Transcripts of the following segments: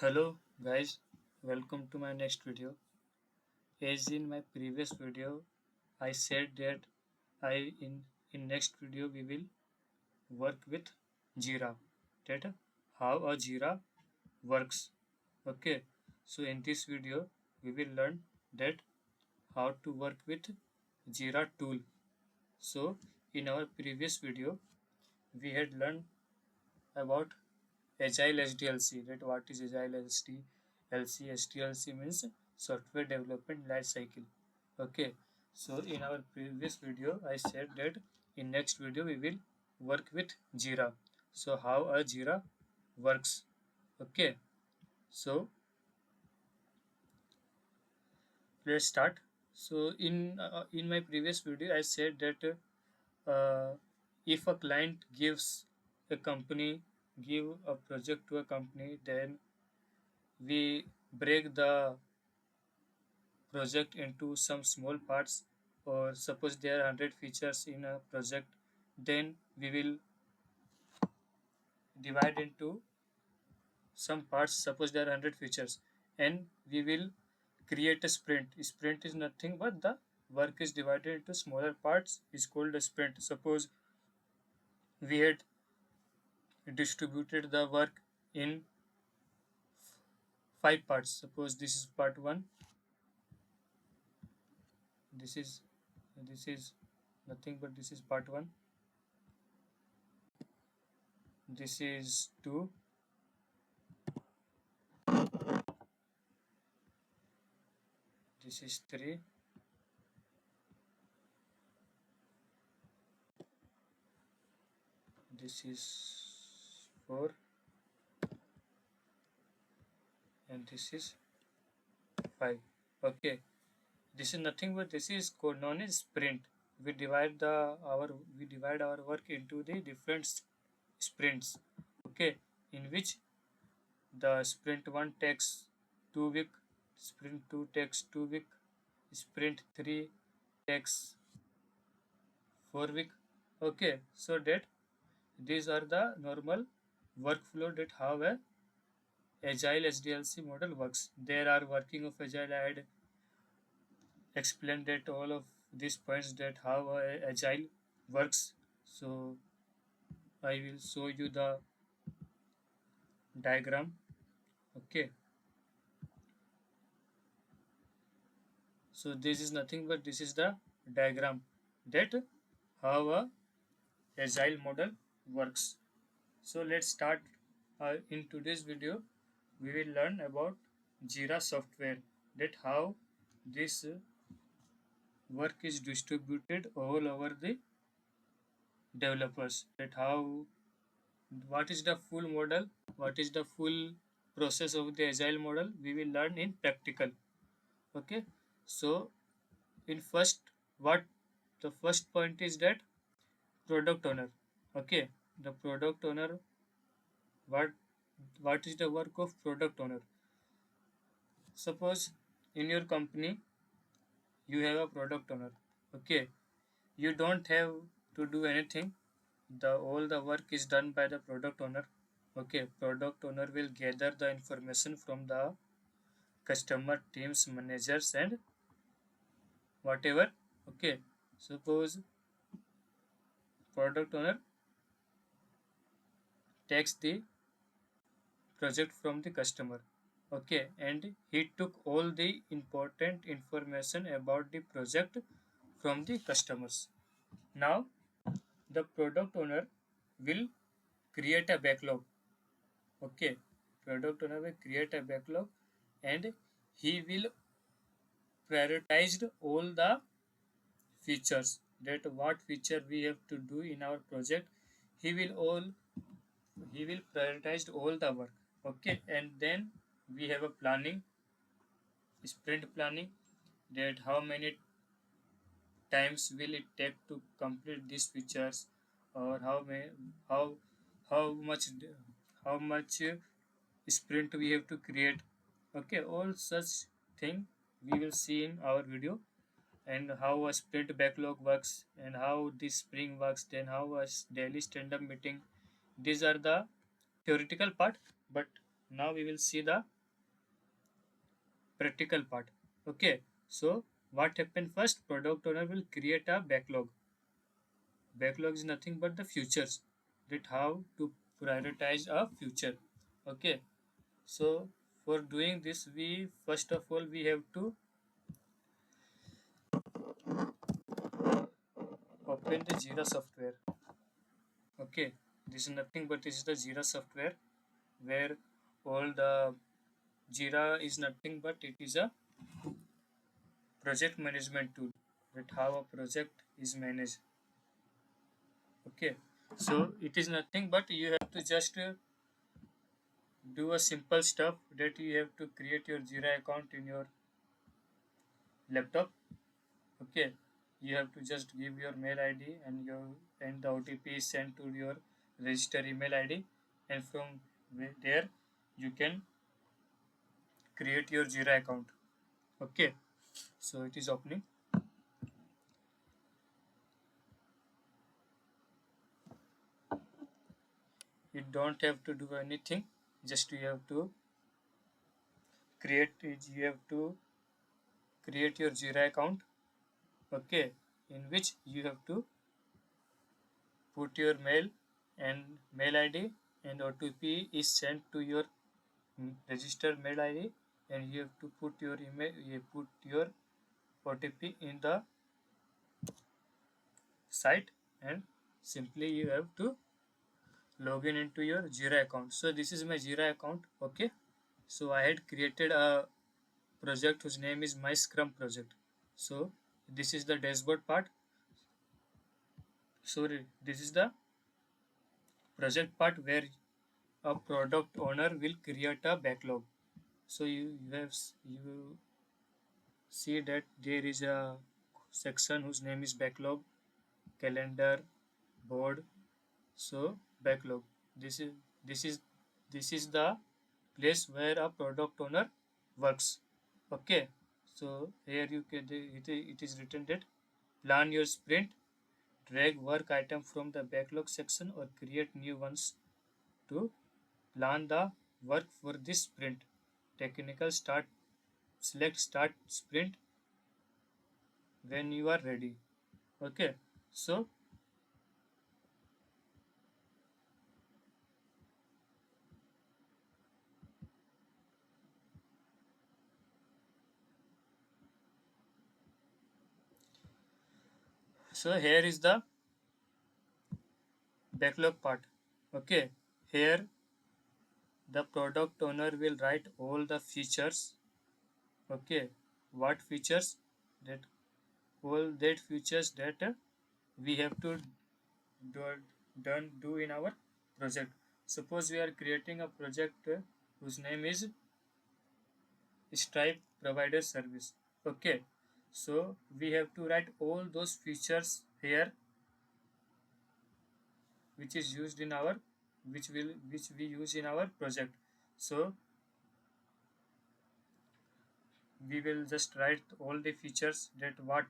Hello guys, welcome to my next video. As in my previous video, I said that I in next video we will work with Jira. That how a Jira works. Okay, so in this video we will learn that how to work with Jira tool. So in our previous video we had learned about Agile SDLC. That what is Agile SDLC? SDLC means Software Development Life Cycle. Okay. So in our previous video, I said that in next video we will work with Jira. So how a Jira works. Okay. So let's start. So in my previous video, I said that if a client gives a company give a project to a company, then we break the project into some small parts, or suppose there are 100 features in a project, then we will divide into some parts. Suppose there are 100 features and we will create a sprint is nothing but the work is divided into smaller parts is called a sprint. Suppose we had distributed the work in 5 parts. Suppose this is part 1, this is nothing but this is part 1, this is 2, this is 3, this is 4, and this is 5. Okay, this is nothing but this is called known as sprint. We divide our work into the different sprints. Okay, in which the sprint 1 takes 2 week, sprint 2 takes 2 week, sprint 3 takes 4 week. Okay, so that these are the normal workflow that how a agile SDLC model works. There are working of agile. I had explained that all of these points that how agile works. So I will show you the diagram. Okay, so this is nothing but this is the diagram that how a agile model works. So let's start. In today's video we will learn about Jira software, that how this work is distributed all over the developers, that how what is the full model, what is the full process of the agile model, we will learn in practical. Okay, so in first, what the first point is that product owner. Okay, the product owner, what what is the work of product owner? Suppose in your company you have a product owner. Okay, you don't have to do anything, the all the work is done by the product owner. Okay, product owner will gather the information from the customer teams, managers, and whatever. Okay, suppose product owner takes the project from the customer. Okay, and he took all the important information about the project from the customers. Now the product owner will create a backlog. Okay, product owner will create a backlog, and he will prioritized all the features, that what feature we have to do in our project. he will all he will prioritize all the work. Okay, and then we have a planning, sprint planning, that how many times will it take to complete these features, or how how much how much sprint we have to create. Okay, all such thing we will see in our video, and how a sprint backlog works, and how this spring works, then how a daily stand-up meeting. These are the theoretical part, but now we will see the practical part. Okay, so what happened first? Product owner will create a backlog. Backlog is nothing but the futures, that how to prioritize a future. Okay, so for doing this, we first of all we have to open the Jira software. Okay, this is nothing but this is the Jira software, where all the Jira is nothing but it is a project management tool, that how a project is managed. Okay, so it is nothing but you have to just do a simple stuff, that you have to create your Jira account in your laptop. Okay, you have to just give your mail ID, and the OTP is sent to your register email ID, and from there you can create your Jira account. Okay, so it is opening. You don't have to do anything, just you have to create it. You have to create your Jira account. Okay, in which you have to put your mail and mail ID, and OTP is sent to your register mail ID, and you have to put your email, you put your OTP in the site, and simply you have to log in into your Jira account. So this is my Jira account. Okay, so I had created a project whose name is my Scrum project. So this is the dashboard part. Sorry, this is the project part where a product owner will create a backlog. So you see that there is a section whose name is backlog, calendar, board. So backlog, this is this is this is the place where a product owner works. Okay, so here you can it is written that plan your sprint, drag work item from the backlog section or create new ones to plan the work for this sprint. Technical start, select start sprint when you are ready. Okay, so here is the backlog part. Okay, here the product owner will write all the features. Okay, what features? That all that features that we have to do, do in our project. Suppose we are creating a project whose name is Stripe Provider Service. Okay, so we have to write all those features here, which is used in our which we use in our project. So we will just write all the features that what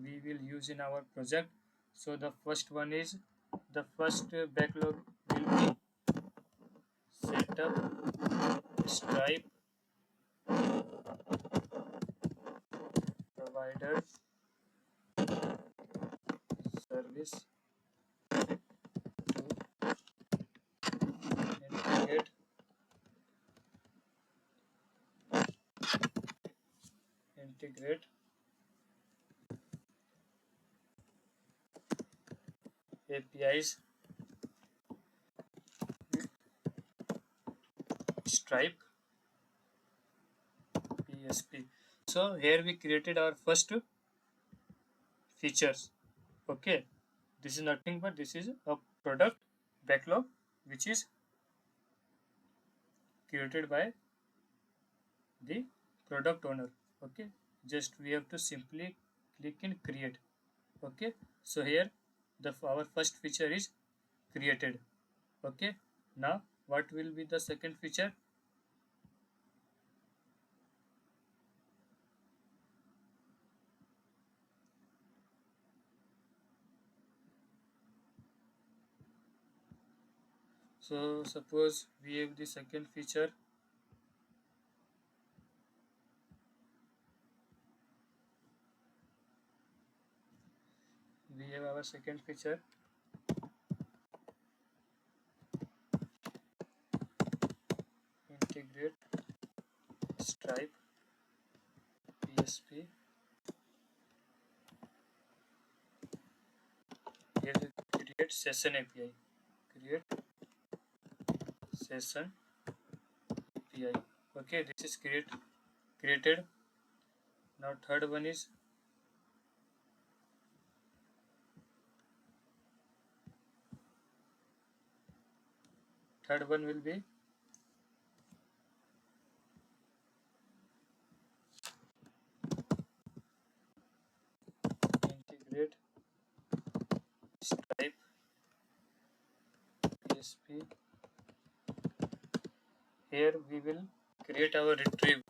we will use in our project. So the first one is, the first backlog will be setup Stripe provider service to integrate APIs Stripe PSP. So here we created our first features. Okay, this is nothing but this is a product backlog which is created by the product owner. Okay, just we have to simply click in create. Okay, so here the our first feature is created. Okay, now what will be the second feature? So suppose we have the second feature. We have our second feature, integrate Stripe PSP. Here we create session API. Create session API. Okay, this is created. Now third one is third one will be integrate Stripe PSP. Here we will create our retrieve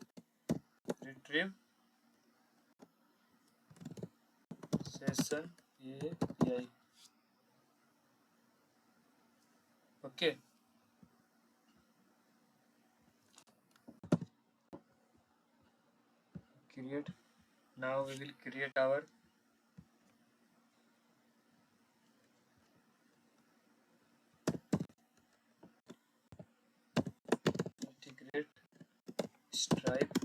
session API. Okay, create. Now we will create our integrate Stripe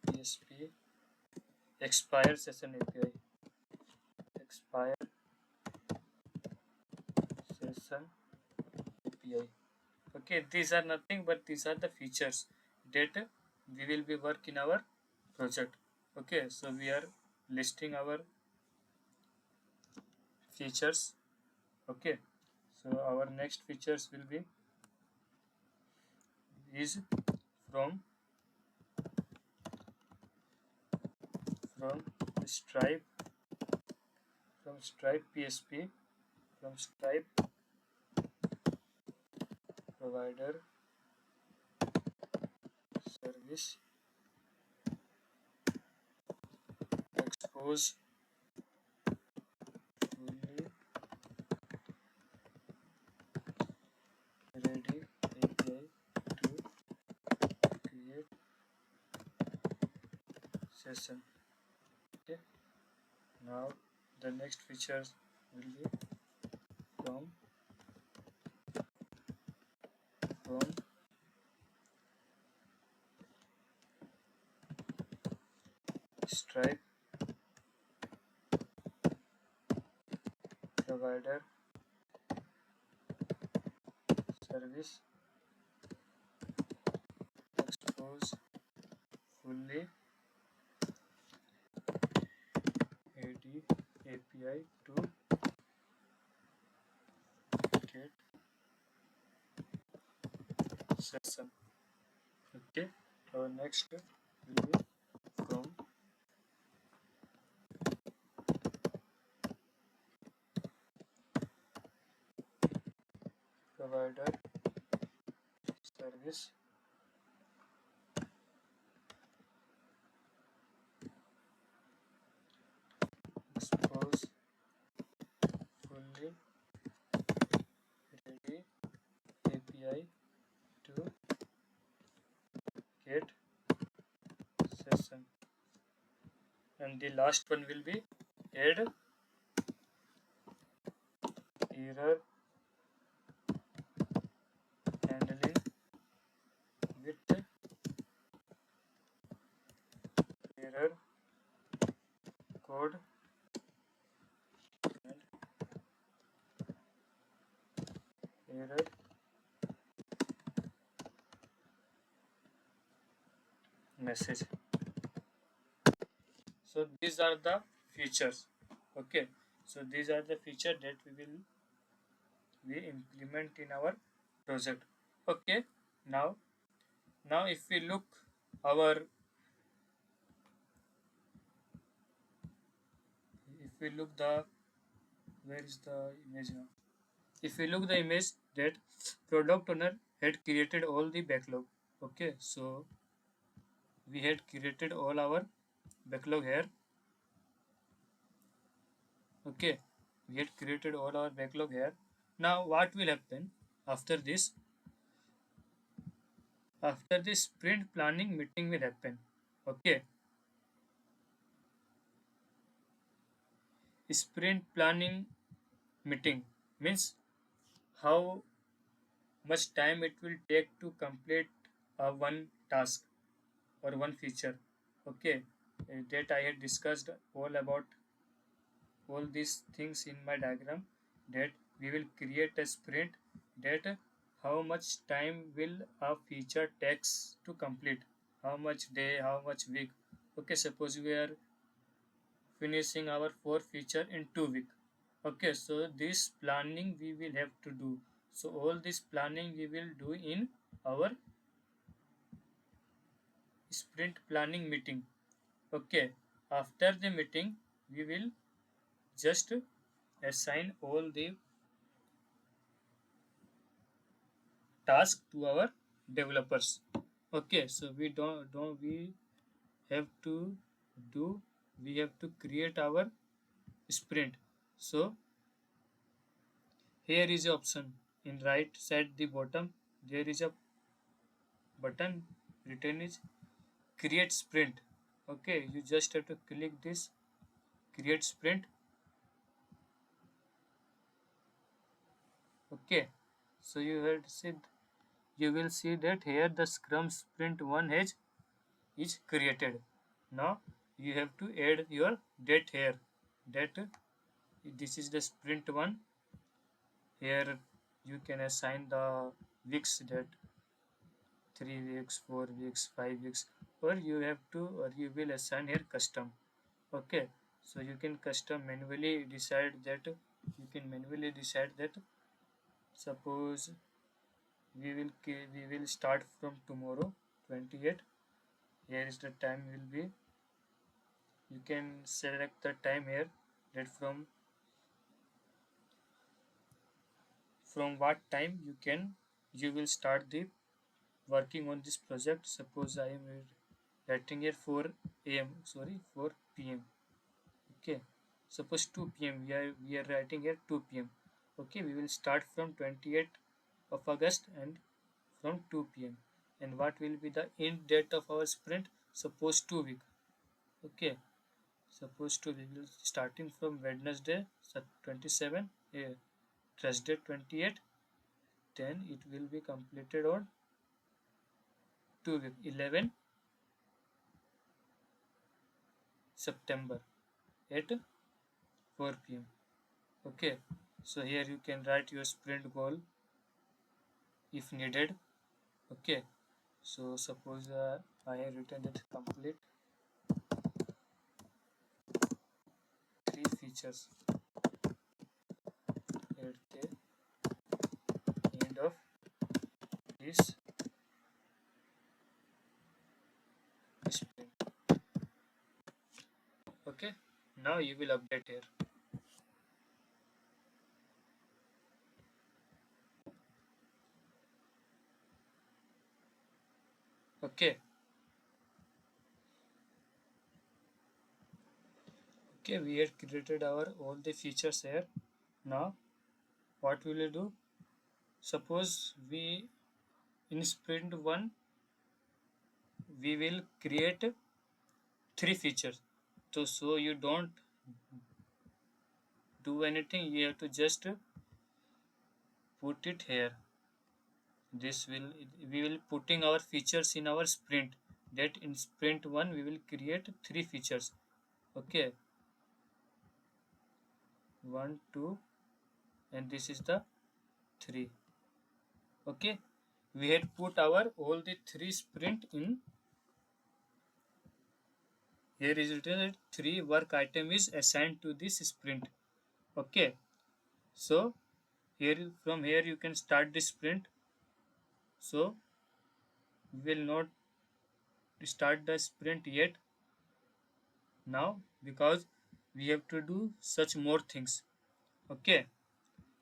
PSP expire session API. Expire session API. Okay, these are nothing but these are the features that we will be work in our project. Okay, so we are listing our features. Okay, so our next features will be is from from stripe from stripe PSP from stripe provider service expose fully ready API to create session. Okay, now the next features will be from from stripe provider service expose fully ready API to get session. Okay, our next will be from provider service expose fully ready API to get session. And the last one will be add error handling with error code and error message. So these are the features. Okay, so these are the features that we implement in our project. Okay, now if we look our if we look the where is the image now? If we look the image that product owner had created all the backlog. Okay, so we had created all our backlog here. Okay, we had created all our backlog here. Now what will happen? After this, after this sprint planning meeting will happen. Okay, sprint planning meeting means how much time it will take to complete one task or one feature. Okay, that I had discussed all about all these things in my diagram, that we will create a sprint, that how much time will a feature takes to complete, how much day, how much week. Okay, suppose we are finishing our 4 feature in 2 week. Okay, so this planning we will have to do. So all this planning we will do in our sprint planning meeting. Okay, after the meeting we will just assign all the task to our developers. Okay, so we don't we have to do, we have to create our sprint. So here is the option in right side the bottom, there is a button written is create sprint. Okay, you just have to click this create sprint. Okay, so you will see that here the scrum sprint 1 has is created. Now you have to add your date here, that this is the sprint 1. Here you can assign the weeks, that 3 weeks, 4 weeks, 5 weeks, or you have to, or you will assign here custom. Okay, so you can custom manually decide that, you can manually decide that, suppose we will start from tomorrow 28. Here is the time will be, you can select the time here, that from what time you will start the working on this project. Suppose I am writing here 4 a.m. sorry 4 p.m. Okay, suppose 2 p.m. we are writing here 2 p.m. Okay, we will start from 28th of August and from 2 p.m. And what will be the end date of our sprint? Suppose 2 week. Okay, suppose we will starting from Wednesday 27, Thursday 28, then it will be completed on 2 week 11 September at 4 p.m. Okay, so here you can write your sprint goal if needed. Okay, so suppose I have written that complete 3 features at the end of this sprint. Okay, now you will update here. Okay, okay, we had created our all the features here. Now what will we do? Suppose we in sprint 1 we will create 3 features. So you don't do anything, you have to just put it here. This will, we will putting our features in our sprint, that in sprint 1 we will create 3 features. Okay, 1 2 and this is the 3. Okay, we had put our all the 3 sprint in here. Is written that 3 work item is assigned to this sprint. Okay, so here from here you can start the sprint. So we will not start the sprint yet now, because we have to do such more things. Okay,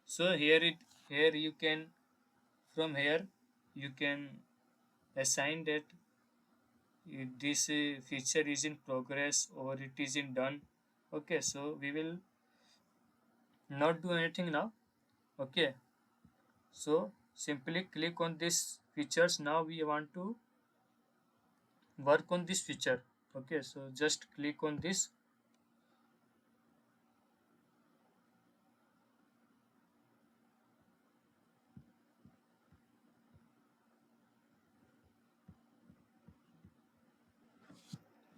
so here you can, from here you can assign that this feature is in progress or it is in done. Okay, so we will not do anything now. Okay, so simply click on this features. Now we want to work on this feature. Okay, so just click on this.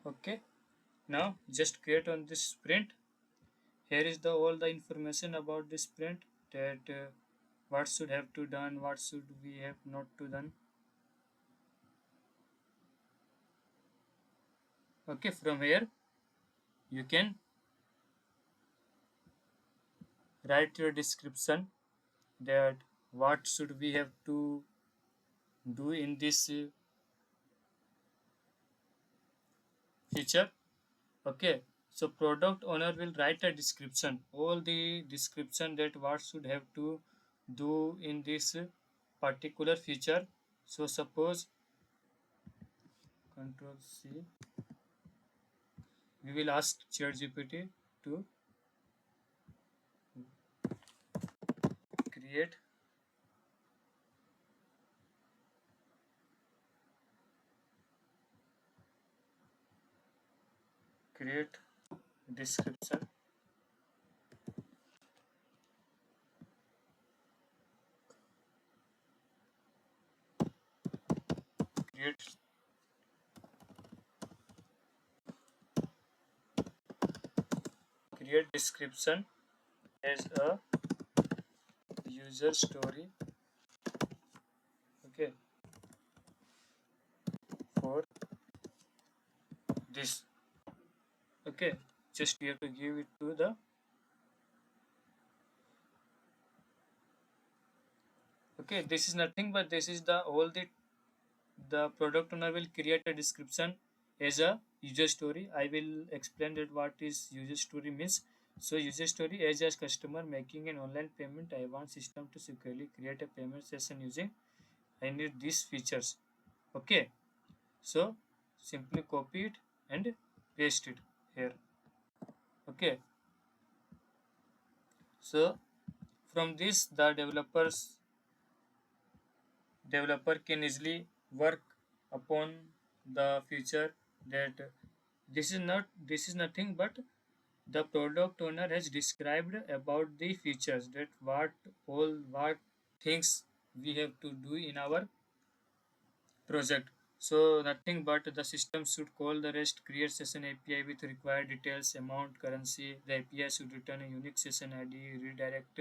Okay, now just create on this sprint. Here is the all the information about this sprint, that what should have to done, what should we have not to done. Okay, from here you can write your description, that what should we have to do in this feature. Okay, so product owner will write a description, all the description, that what should have to do in this particular feature. So suppose control C, we will ask ChatGPT to create create description, create create description as a user story. Okay, for this. Okay, just we have to give it to the. Okay, this is nothing but this is the all the product owner will create a description as a user story. I will explain that what is user story means. So user story, as a customer making an online payment, I want system to securely create a payment session using, I need these features. Okay, so simply copy it and paste it here. Okay, so from this the developer can easily work upon the feature, that this is nothing but the product owner has described about the features, that what things we have to do in our project. So nothing but the system should call the REST create session API with required details, amount, currency. The API should return a unique session ID, redirect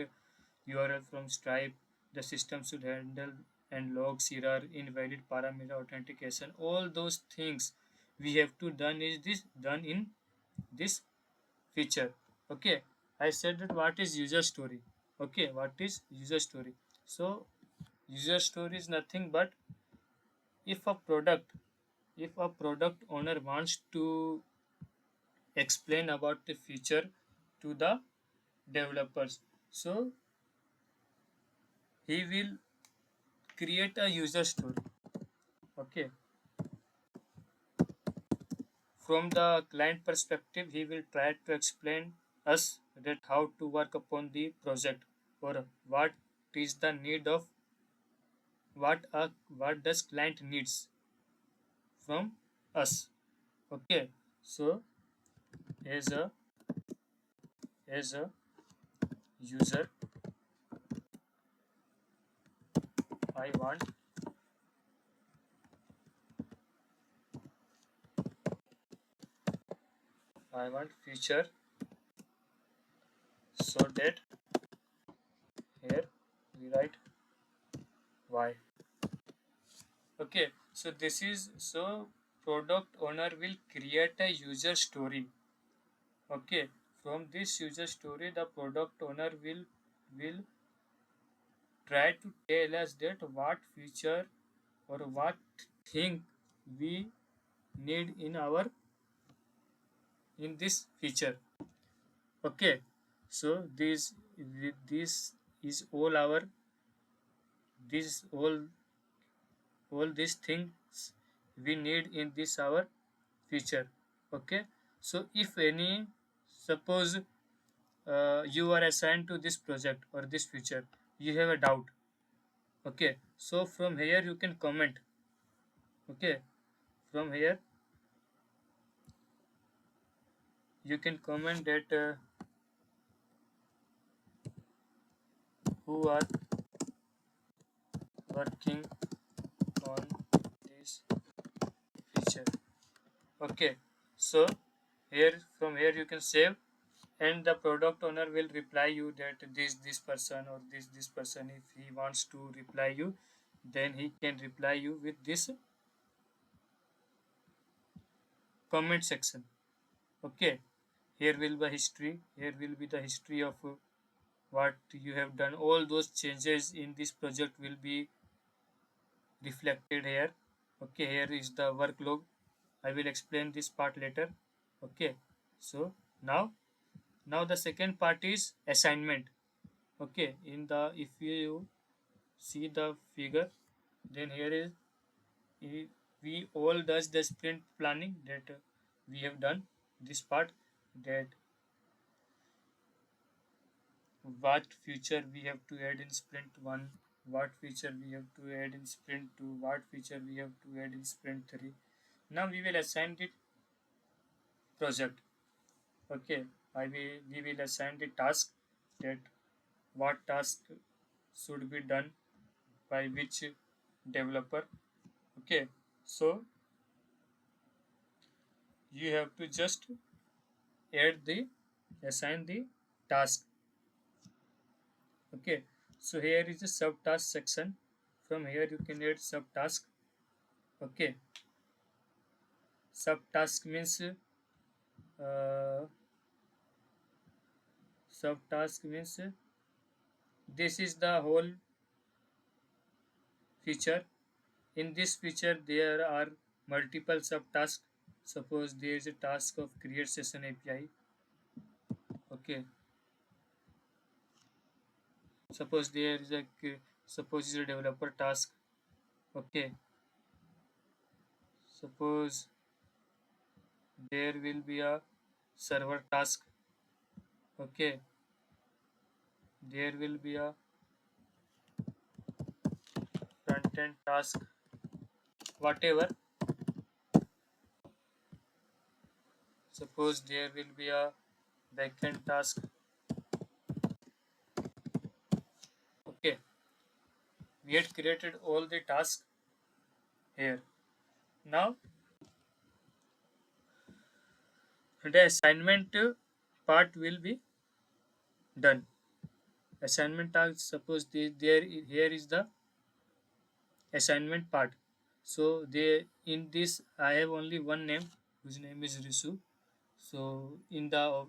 URL from Stripe. The system should handle and log error, invalid parameter authentication. All those things we have to done is this done in this feature. Okay, I said that what is user story. Okay, what is user story? So user story is nothing but if a product if a product owner wants to explain about the feature to the developers, so he will create a user story. Okay, from the client perspective, he will try to explain us that how to work upon the project, or what is the need of what does client needs from us. Okay, so as a user, I want feature, so that here we write why. Okay, so this is so product owner will create a user story. Okay, from this user story, the product owner will try to tell us that what feature or what thing we need in our in this feature. Okay, so this is all our this all these things we need in this our feature. Okay, so if any, suppose you are assigned to this project or this feature, you have a doubt. Okay, so from here you can comment. Okay, from here you can comment that who are working on this feature. Okay, so here from here you can save, and the product owner will reply you that this person or this person, if he wants to reply you, then he can reply you with this comment section. Okay, here will be history, here will be the history of what you have done. All those changes in this project will be reflected here. Okay, here is the workload. I will explain this part later. Okay, so now the second part is assignment. Okay, in the if you see the figure, then here is we all does the sprint planning that we have done this part, that what feature we have to add in sprint 1, what feature we have to add in sprint 2, what feature we have to add in sprint 3. Now we will assign the project. Okay, we will assign the task, that what task should be done by which developer. Okay, so you have to just add the assign the task. Okay, so here is a subtask section. From here you can add subtask. Okay, subtask means uh, this is the whole feature. In this feature there are multiple subtasks. Suppose there is a task of create session API. Okay, suppose there is a suppose is a developer task. Okay, suppose there will be a server task. Okay, there will be a front end task, whatever. Suppose there will be a backend task. Okay, we had created all the tasks here. Now the assignment part will be done. Assignment task, suppose here is the assignment part. So they in this I have only one name, whose name is Risu. So in the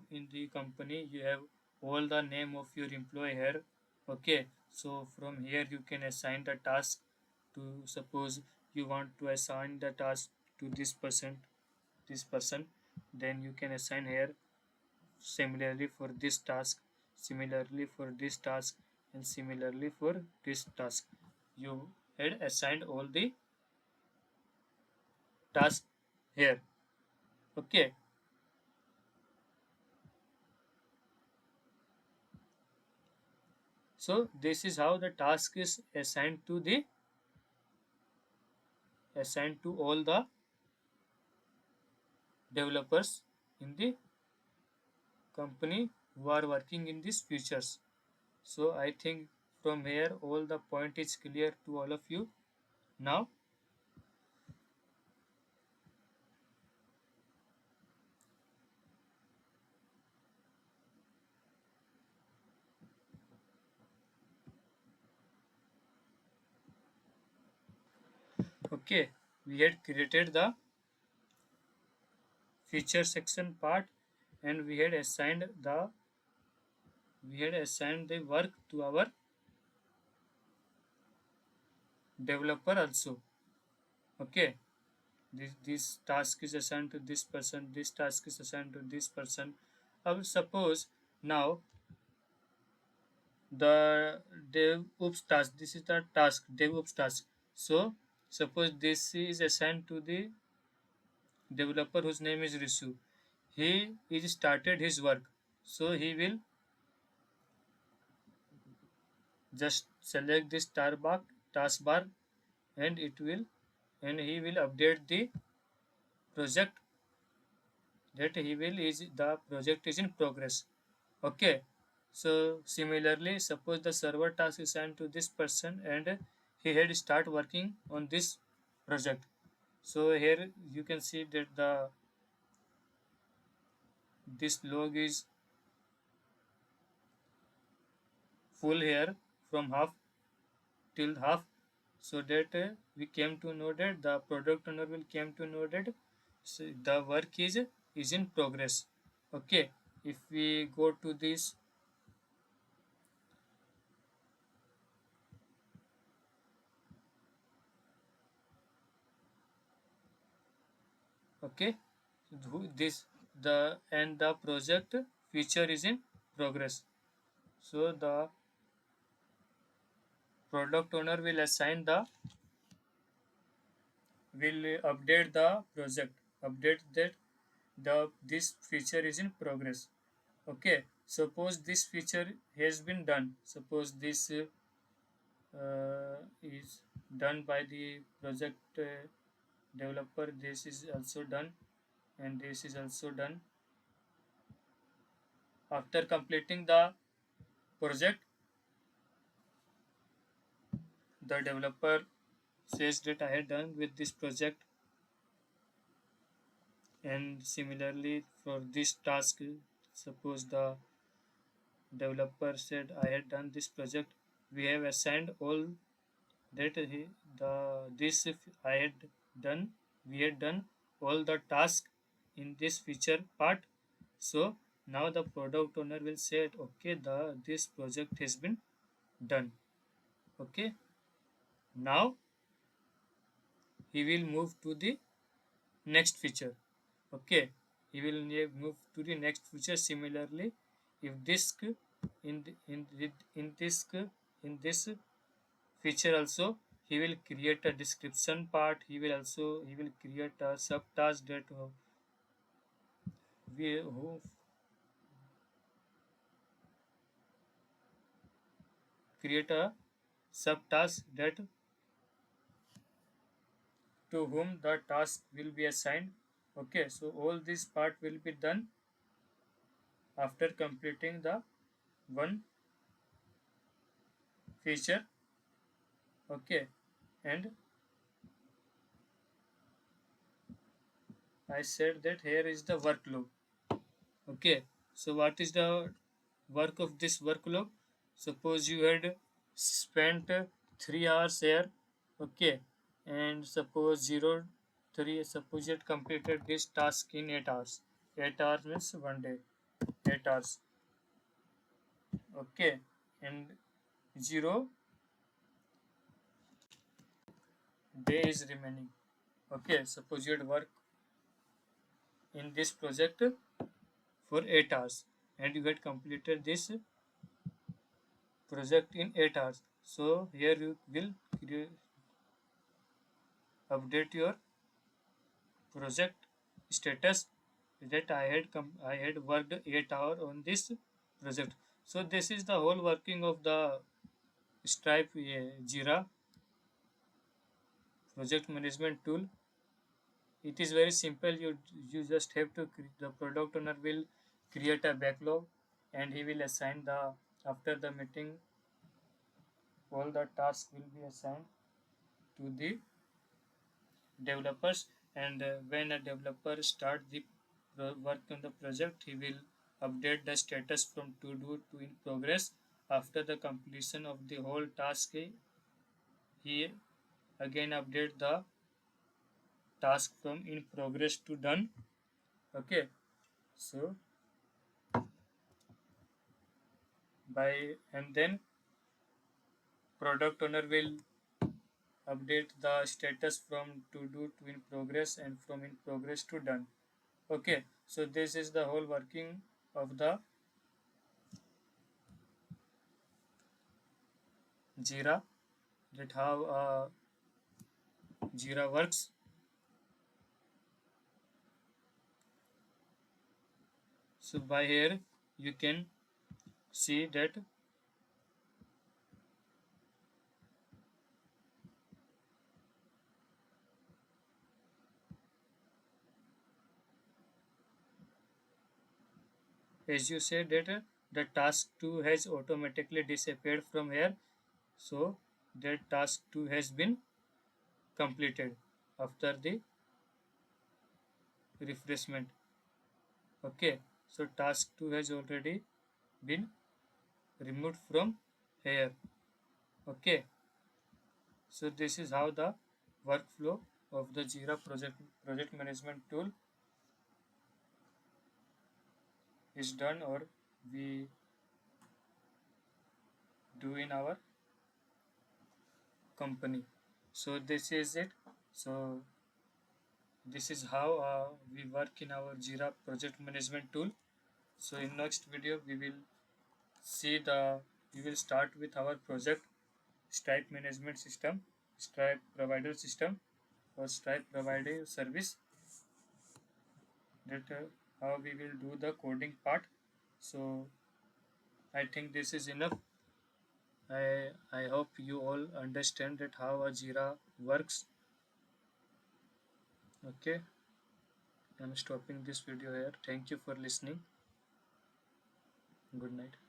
company you have all the name of your employee here. Okay, so from here you can assign the task to, suppose you want to assign the task to this person, then you can assign here. Similarly for this task, similarly for this task, and similarly for this task, you had assigned all the tasks here. Okay, so this is how the task is assigned to all the developers in the company who are working in these features. So I think from here all the point is clear to all of you now. Okay, we had created the feature section part, and we had assigned the work to our developer also. Okay, this task is assigned to this person, this task is assigned to this person. I will suppose now the DevOps task, this is the task DevOps task. So suppose this is assigned to the developer whose name is Risu. He is started his work, so he will just select this taskbar, and it will and he will update the project that he will is the project is in progress. Okay, so similarly, suppose the server task is assigned to this person and he had start working on this project. So here you can see that the this log is full here from half till half, so that we came to know that the product owner will came to know that the work is in progress. Okay, if we go to this, okay, this the and the project feature is in progress. So the product owner will assign the will update the project, update that the this feature is in progress. Okay, suppose this feature has been done, suppose this is done by the project developer, this is also done and this is also done. After completing the project, the developer says that I had done with this project, and similarly for this task, suppose the developer said I had done this project, we have assigned all that the this if I had done, we had done all the task in this feature part. So now the product owner will say okay, the this project has been done. Okay, now he will move to the next feature. Okay, he will move to the next feature. Similarly, if disk in disk in this feature also, he will create a description part, he will create a subtask that we who create a subtask that to whom the task will be assigned. Okay, so all this part will be done after completing the one feature. Okay, and I said that here is the workload. Okay, so what is the work of this workload? Suppose you had spent 3 hours here, okay, and suppose 03, suppose you had completed this task in 8 hours. 8 hours means 1 day, 8 hours, okay, and 0 day is remaining. Okay, suppose you had work in this project for 8 hours and you had completed this project in 8 hours. So here you will update your project status that I had worked 8 hours on this project. So this is the whole working of the Stripe Jira project management tool. It is very simple. You just have to the product owner will create a backlog and he will assign the after the meeting all the tasks will be assigned to the developers, and when a developer start the work on the project, he will update the status from to do to in progress. After the completion of the whole task, he again update the task from in progress to done. Okay, so by and then product owner will update the status from to do to in progress and from in progress to done. Okay, so this is the whole working of the Jira, that how Jira works. So by here you can see that as you said that the task 2 has automatically disappeared from here, so that task 2 has been completed after the refreshment. Okay, so task 2 has already been removed from here. Okay, so this is how the workflow of the Jira project management tool is done, or we do in our company. So this is it. So this is how we work in our Jira project management tool. So in next video see the we will start with our project Stripe management system, Stripe provider system, or Stripe provider service, that how we will do the coding part. So I think this is enough. I hope you all understand that how a Jira works. Okay, I'm stopping this video here. Thank you for listening. Good night.